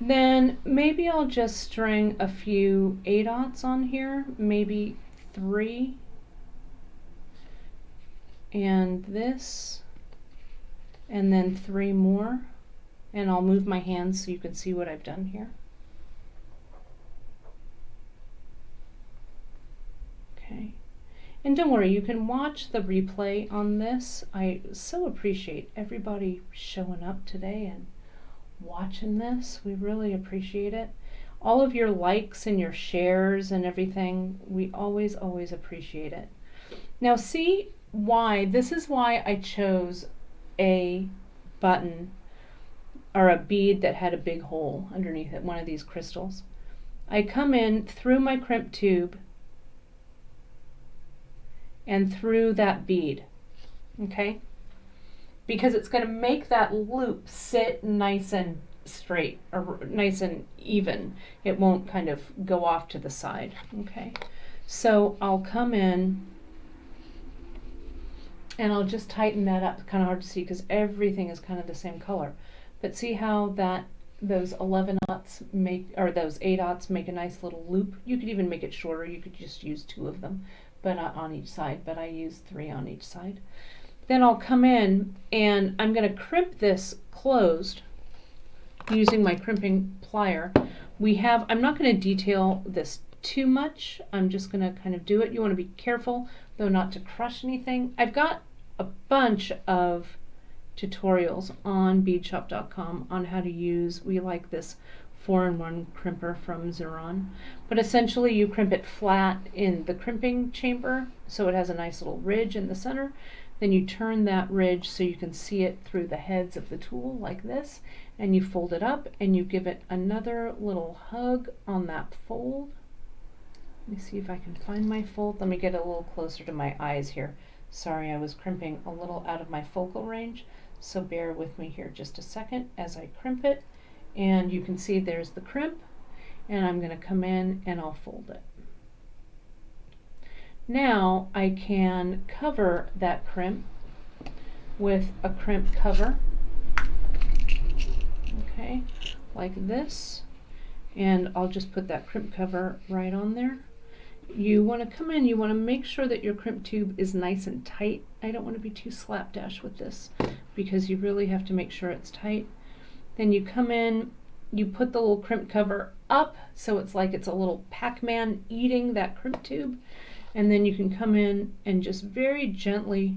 Then maybe I'll just string a few 8/0 on here, maybe 3. And this, and then 3 more. And I'll move my hands so you can see what I've done here. Okay. And don't worry, you can watch the replay on this. I so appreciate everybody showing up today and watching this. We really appreciate it. All of your likes and your shares and everything, we always appreciate it. Now see why, this is why I chose a button or a bead that had a big hole underneath it, one of these crystals. I come in through my crimp tube and through that bead, okay? Because it's going to make that loop sit nice and straight or nice and even. It won't kind of go off to the side, okay? So I'll come in and I'll just tighten that up. It's kind of hard to see because everything is kind of the same color. But see how that those 11/0 make, or those 8/0 make a nice little loop. You could even make it shorter. You could just use 2 of them, but on each side. But I use 3 on each side. Then I'll come in and I'm going to crimp this closed using my crimping plier. I'm not going to detail this too much. I'm just going to kind of do it. You want to be careful though not to crush anything. I've got a bunch of tutorials on beadshop.com on how to use, we like this 4-in-1 crimper from Xeron, but essentially you crimp it flat in the crimping chamber so it has a nice little ridge in the center. Then you turn that ridge so you can see it through the heads of the tool like this, and you fold it up and you give it another little hug on that fold. Let me see if I can find my fold. Let me get a little closer to my eyes here. Sorry, I was crimping a little out of my focal range, so bear with me here just a second as I crimp it. And you can see there's the crimp, and I'm going to come in and I'll fold it. Now I can cover that crimp with a crimp cover, okay, like this, and I'll just put that crimp cover right on there. You want to come in, you want to make sure that your crimp tube is nice and tight. I don't want to be too slapdash with this because you really have to make sure it's tight. Then you come in, you put the little crimp cover up so it's like it's a little Pac-Man eating that crimp tube, and then you can come in and just very gently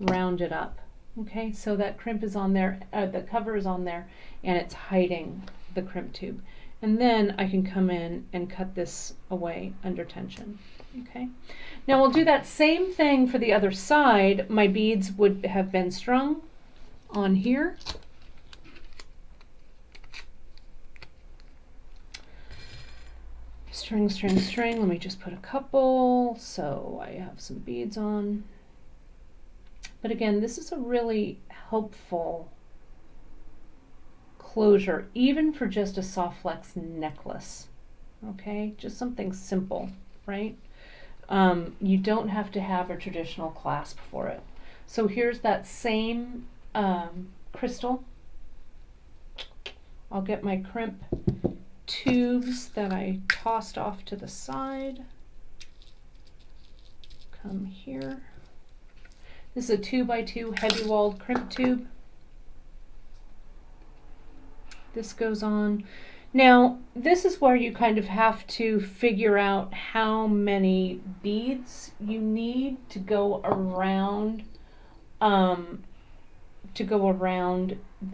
round it up. Okay, so that crimp is on there, the cover is on there, and it's hiding the crimp tube. And then I can come in and cut this away under tension. Okay. Now we'll do that same thing for the other side. My beads would have been strung on here. String, string, string. Let me just put a couple so I have some beads on. But again, this is a really helpful closure, even for just a soft flex necklace. Okay, just something simple, right? You don't have to have a traditional clasp for it. So here's that same crystal. I'll get my crimp tubes that I tossed off to the side. Come here. This is a 2x2 heavy walled crimp tube. This goes on. Now, this is where you kind of have to figure out how many beads you need to go around the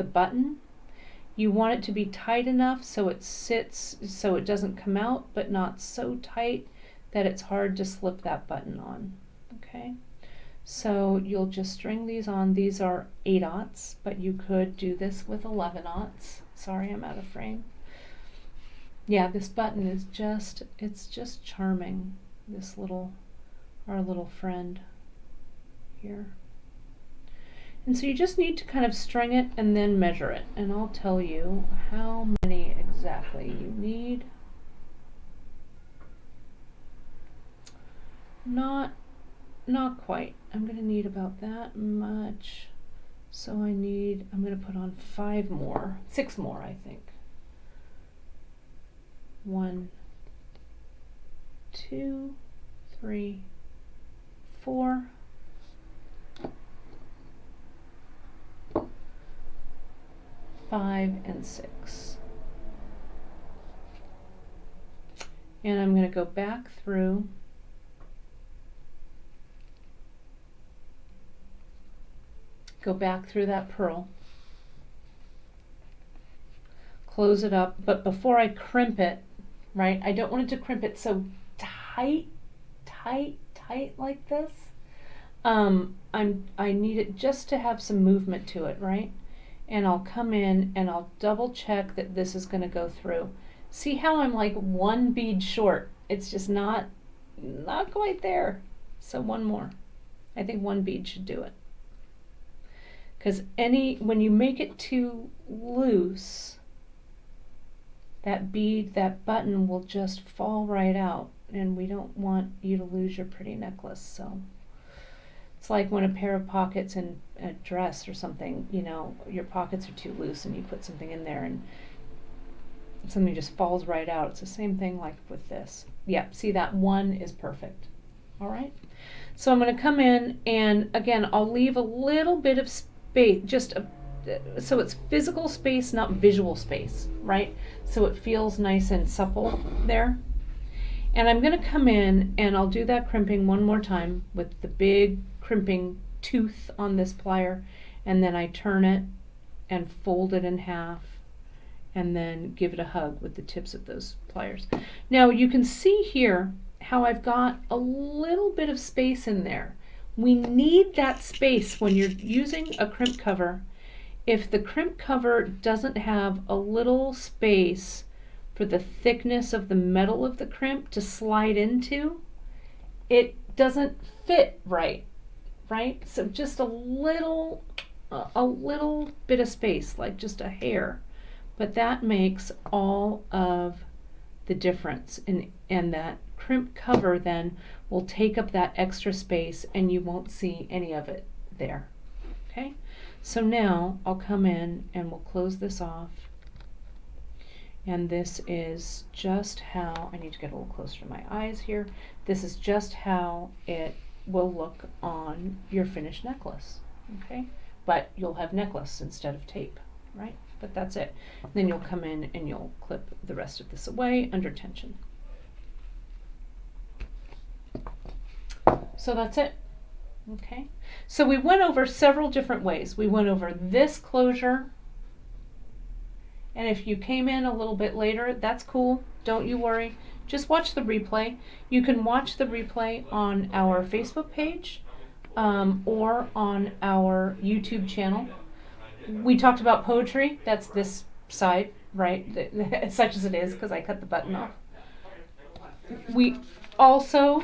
button. You want it to be tight enough so it sits, so it doesn't come out, but not so tight that it's hard to slip that button on. Okay, so you'll just string these on. These are 8/0, but you could do this with 11/0. Sorry, I'm out of frame. Yeah, this button is it's just charming. This our little friend here. And so you just need to kind of string it and then measure it. And I'll tell you how many exactly you need. Not quite. I'm going to need about that much. So I'm going to put on 6 more, I think. 1, 2, 3, 4. 5 and 6. And I'm going to go back through that pearl, close it up, but before I crimp it, right, I don't want it to crimp it so tight like this. I need it just to have some movement to it, right? And I'll come in and I'll double check that this is going to go through. See how I'm like 1 bead short? It's just not quite there. So 1 more. I think 1 bead should do it. Because when you make it too loose, that bead, that button will just fall right out, and we don't want you to lose your pretty necklace. So it's like when a pair of pockets in a dress or something, you know, your pockets are too loose and you put something in there and something just falls right out. It's the same thing like with this. Yep, see, that 1 is perfect. All right. So I'm going to come in and again, I'll leave a little bit of space, so it's physical space, not visual space, right? So it feels nice and supple there. And I'm going to come in and I'll do that crimping 1 more time with the big crimping tooth on this plier, and then I turn it and fold it in half and then give it a hug with the tips of those pliers. Now you can see here how I've got a little bit of space in there. We need that space when you're using a crimp cover. If the crimp cover doesn't have a little space for the thickness of the metal of the crimp to slide into, it doesn't fit right? So just a little bit of space, like just a hair, but that makes all of the difference. And that crimp cover then will take up that extra space and you won't see any of it there. Okay, so now I'll come in and we'll close this off. And this is just how, I need to get a little closer to my eyes here. This is just how it will look on your finished necklace. Okay, but you'll have necklace instead of tape, right? But that's it. Then you'll come in and you'll clip the rest of this away under tension. So that's it. Okay, so we went over several different ways. We went over this closure, and if you came in a little bit later, that's cool. Don't you worry. Just watch the replay. You can watch the replay on our Facebook page or on our YouTube channel. We talked about poetry. That's this side, right? Such as it is, because I cut the button off. We also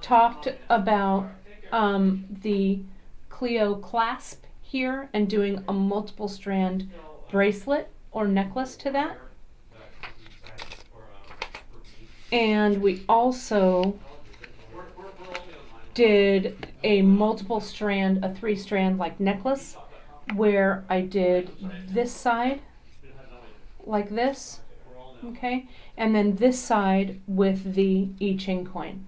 talked about the Clio clasp here and doing a multiple strand bracelet or necklace to that. And we also did a multiple strand, a 3-strand like necklace, where I did this side like this, okay, and then this side with the I Ching coin,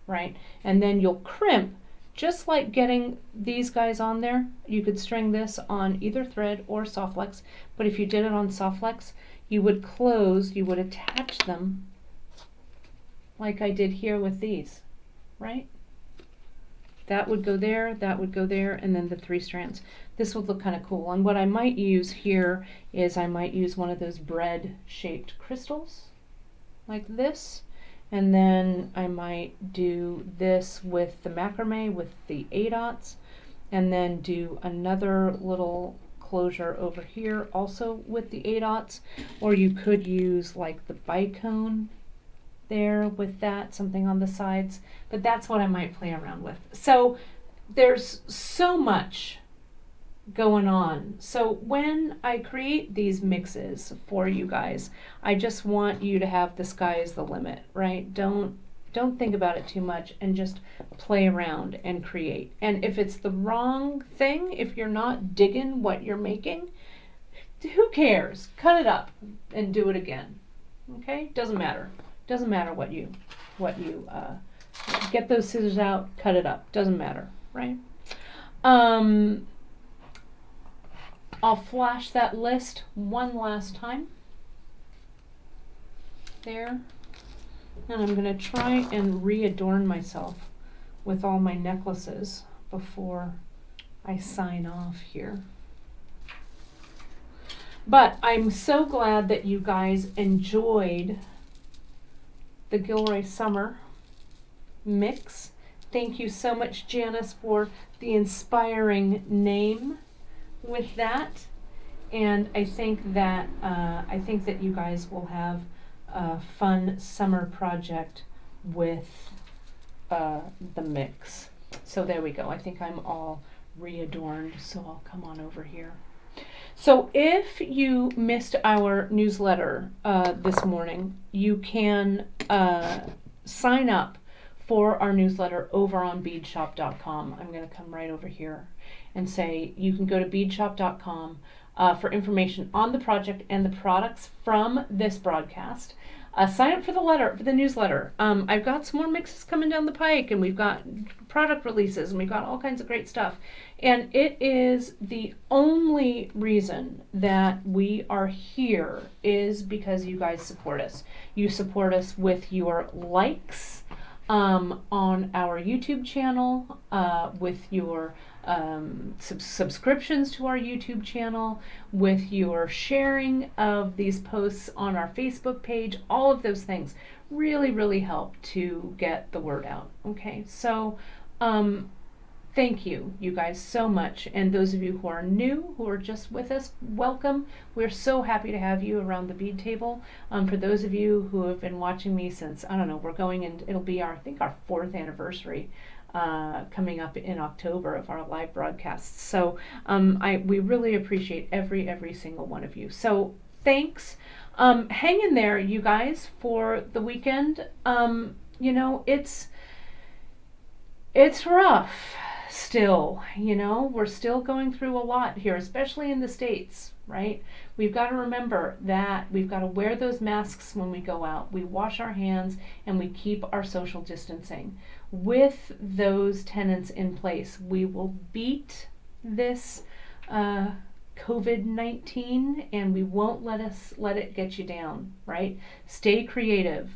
right? And then you'll crimp, just like getting these guys on there. You could string this on either thread or soft flex, but if you did it on soft flex, you would close, you would attach them like I did here with these, right? That would go there, that would go there, and then the 3 strands. This would look kind of cool. And what I might use here is I might use one of those bread-shaped crystals, like this. And then I might do this with the macrame, with the A dots, and then do another little closure over here also with the A-dots, or you could use like the bicone there with that, something on the sides, but that's what I might play around with. So there's so much going on. So when I create these mixes for you guys, I just want you to have the sky is the limit, right? Don't think about it too much and just play around and create. And if it's the wrong thing, if you're not digging what you're making, who cares? Cut it up and do it again. Okay? Doesn't matter. Doesn't matter what you get those scissors out, cut it up. Doesn't matter, right? I'll flash that list one last time. There. And I'm going to try and readorn myself with all my necklaces before I sign off here. But I'm so glad that you guys enjoyed the Gilroy Summer mix. Thank you so much, Janice, for the inspiring name with that. And I think that you guys will have a fun summer project with the mix. So there we go. I think I'm all readorned, so I'll come on over here. So if you missed our newsletter this morning, you can sign up for our newsletter over on beadshop.com. I'm going to come right over here and say you can go to beadshop.com for information on the project and the products from this broadcast. Sign up for the newsletter. I've got some more mixes coming down the pike, and we've got product releases, and we've got all kinds of great stuff. And it is the only reason that we are here is because you guys support us. You support us with your likes on our YouTube channel, with your subscriptions to our YouTube channel, with your sharing of these posts on our Facebook page. All of those things really help to get the word out. Okay, so thank you guys so much, and those of you who are new, who are just with us, welcome. We're so happy to have you around the bead table. For those of you who have been watching me since, I don't know, we're going in, it'll be our 4th anniversary coming up in October of our live broadcasts. So we really appreciate every single one of you. So thanks. Hang in there, you guys, for the weekend. It's rough still, we're still going through a lot here, especially in the States, right? We've got to remember that we've got to wear those masks when we go out. We wash our hands and we keep our social distancing. With those tenets in place, we will beat this COVID-19, and we won't let it get you down, right? Stay creative,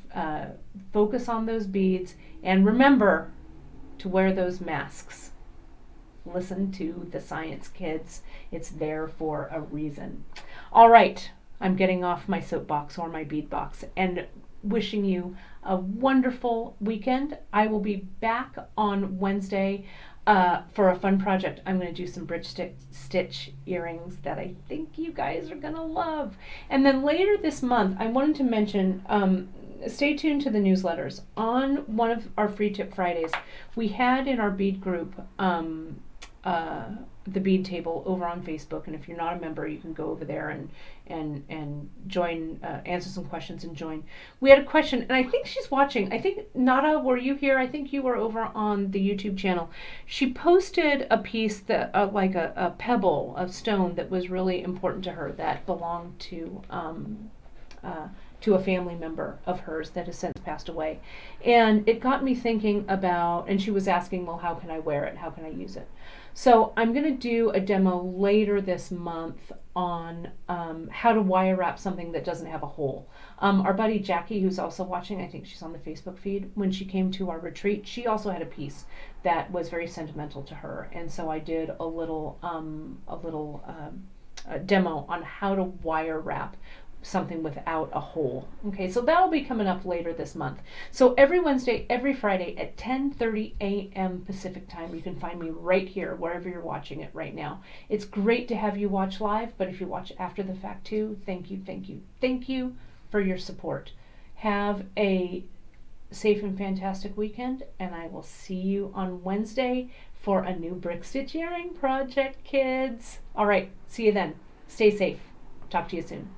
focus on those beads, and remember to wear those masks. Listen to the science, kids. It's there for a reason. All right, I'm getting off my soapbox or my bead box and wishing you a wonderful weekend. I will be back on Wednesday for a fun project. I'm going to do some bridge stitch earrings that I think you guys are going to love. And then later this month, I wanted to mention, stay tuned to the newsletters. On one of our Free Tip Fridays, we had in our bead group the bead table over on Facebook, and if you're not a member, you can go over there and join, answer some questions and join. We had a question, and I think she's watching. I think, Nada, were you here? I think you were over on the YouTube channel. She posted a piece that like a pebble of stone that was really important to her, that belonged to a family member of hers that has since passed away. And it got me thinking about, and she was asking, well, how can I wear it? How can I use it? So I'm going to do a demo later this month on how to wire wrap something that doesn't have a hole. Our buddy Jackie, who's also watching, I think she's on the Facebook feed, when she came to our retreat, she also had a piece that was very sentimental to her. And so I did a little demo on how to wire wrap something without a hole. Okay, so that'll be coming up later this month. So every Wednesday, every Friday at 10:30 a.m. Pacific time, you can find me right here, wherever you're watching it right now. It's great to have you watch live, but if you watch after the fact too, thank you, thank you, thank you for your support. Have a safe and fantastic weekend, and I will see you on Wednesday for a new brick stitch earring project, kids. All right, see you then. Stay safe. Talk to you soon.